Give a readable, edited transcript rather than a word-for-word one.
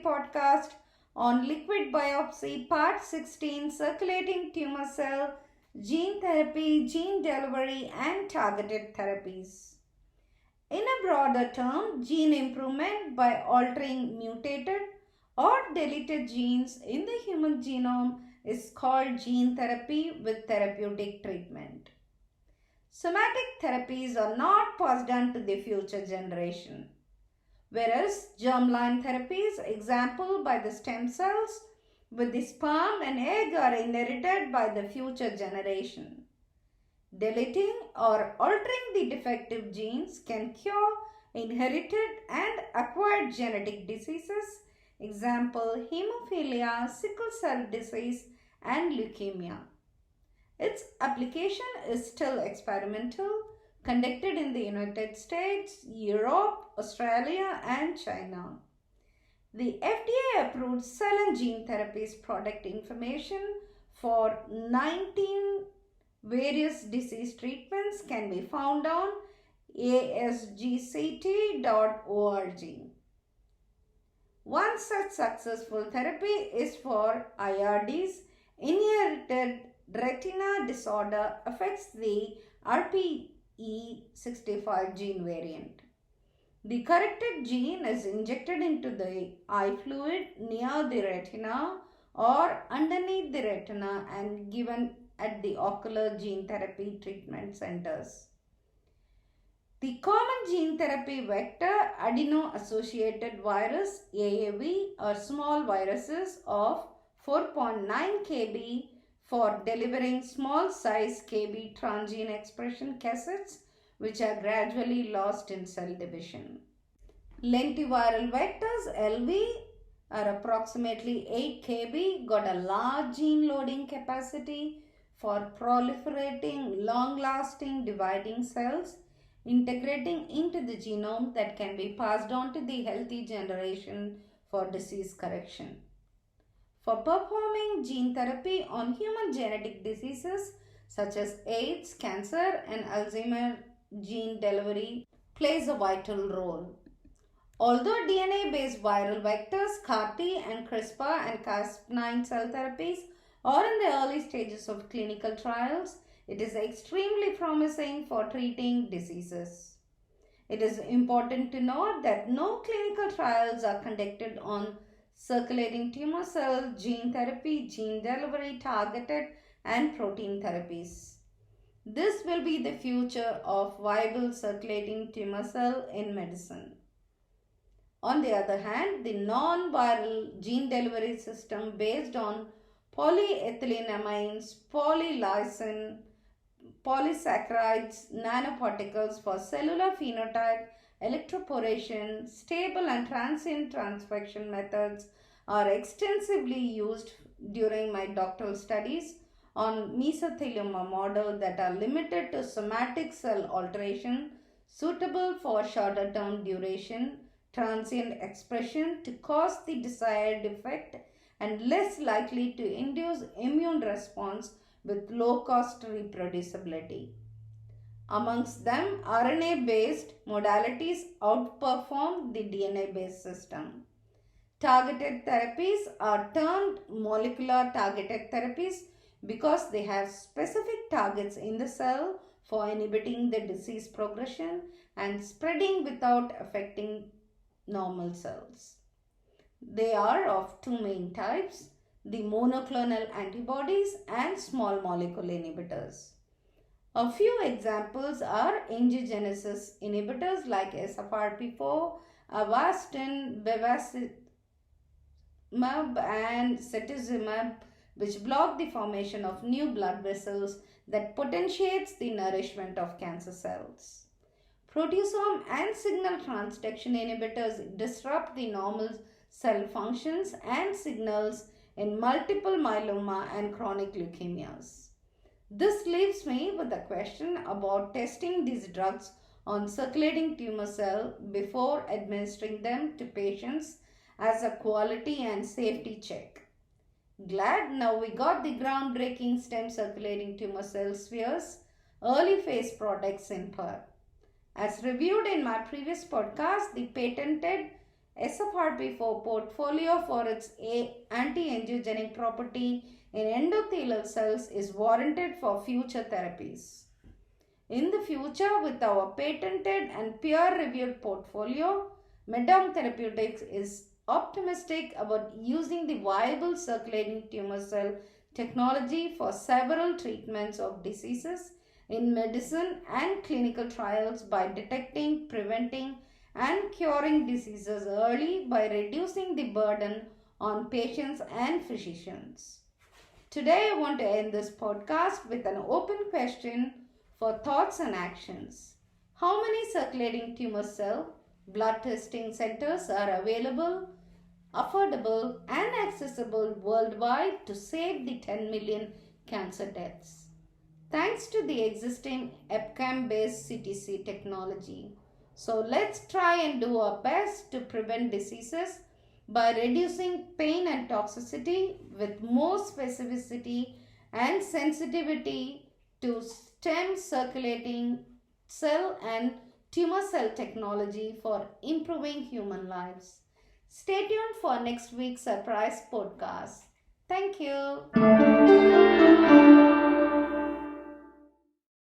podcast on liquid biopsy, part 16, circulating tumor cell, gene therapy, gene delivery, and targeted therapies. In a broader term, gene improvement by altering mutated or deleted genes in the human genome is called gene therapy with therapeutic treatment. Somatic therapies are not passed on to the future generation, whereas germline therapies, example by the stem cells with the sperm and egg, are inherited by the future generation. Deleting or altering the defective genes can cure inherited and acquired genetic diseases, example hemophilia, sickle cell disease, and leukemia. Its application is still experimental, conducted in the United States, Europe, Australia, and China. The FDA-approved cell and gene therapies product information for 19 various disease treatments can be found on asgct.org. One such successful therapy is for IRDs Inherited retina disorder, affects the RPE65 gene variant. The corrected gene is injected into the eye fluid near the retina or underneath the retina and given at the ocular gene therapy treatment centers. The common gene therapy vector, adeno-associated virus AAV, are small viruses of 4.9 kb for delivering small size kb transgene expression cassettes which are gradually lost in cell division. Lentiviral vectors LV are approximately 8 kb, got a large gene loading capacity for proliferating long-lasting dividing cells, integrating into the genome that can be passed on to the healthy generation for disease correction. For performing gene therapy on human genetic diseases such as AIDS, cancer, and Alzheimer's, gene delivery plays a vital role. Although DNA-based viral vectors, CAR-T and CRISPR and Cas9 cell therapies are in the early stages of clinical trials, it is extremely promising for treating diseases. It is important to note that no clinical trials are conducted on circulating tumor cell, gene therapy, gene delivery, targeted, and protein therapies. This will be the future of viable circulating tumor cell in medicine. On the other hand, the non-viral gene delivery system based on polyethylenamines, polylysin, polysaccharides, nanoparticles for cellular phenotype, electroporation, stable and transient transfection methods are extensively used during my doctoral studies on mesothelioma model that are limited to somatic cell alteration suitable for shorter term duration, transient expression to cause the desired effect and less likely to induce immune response with low cost reproducibility. Amongst them, RNA-based modalities outperform the DNA-based system. Targeted therapies are termed molecular targeted therapies because they have specific targets in the cell for inhibiting the disease progression and spreading without affecting normal cells. They are of two main types, the monoclonal antibodies and small molecule inhibitors. A few examples are angiogenesis inhibitors like SFRP4, Avastin, bevacizumab, and cetuximab, which block the formation of new blood vessels that potentiates the nourishment of cancer cells. Proteasome and signal transduction inhibitors disrupt the normal cell functions and signals in multiple myeloma and chronic leukemias. This leaves me with a question about testing these drugs on circulating tumor cell before administering them to patients as a quality and safety check. Glad now we got the groundbreaking stem circulating tumor cell spheres early phase products in PER. As reviewed in my previous podcast, the patented SFRP4 portfolio for its anti-angiogenic property in endothelial cells is warranted for future therapies. In the future, with our patented and peer-reviewed portfolio, Medom Therapeutics is optimistic about using the viable circulating tumor cell technology for several treatments of diseases in medicine and clinical trials by detecting, preventing, and curing diseases early by reducing the burden on patients and physicians. Today, I want to end this podcast with an open question for thoughts and actions. How many circulating tumor cell blood testing centers are available, affordable, and accessible worldwide to save the 10 million cancer deaths? Thanks to the existing EPCAM based CTC technology. So let's try and do our best to prevent diseases by reducing pain and toxicity with more specificity and sensitivity to stem circulating cell and tumor cell technology for improving human lives. Stay tuned for next week's surprise podcast. Thank you.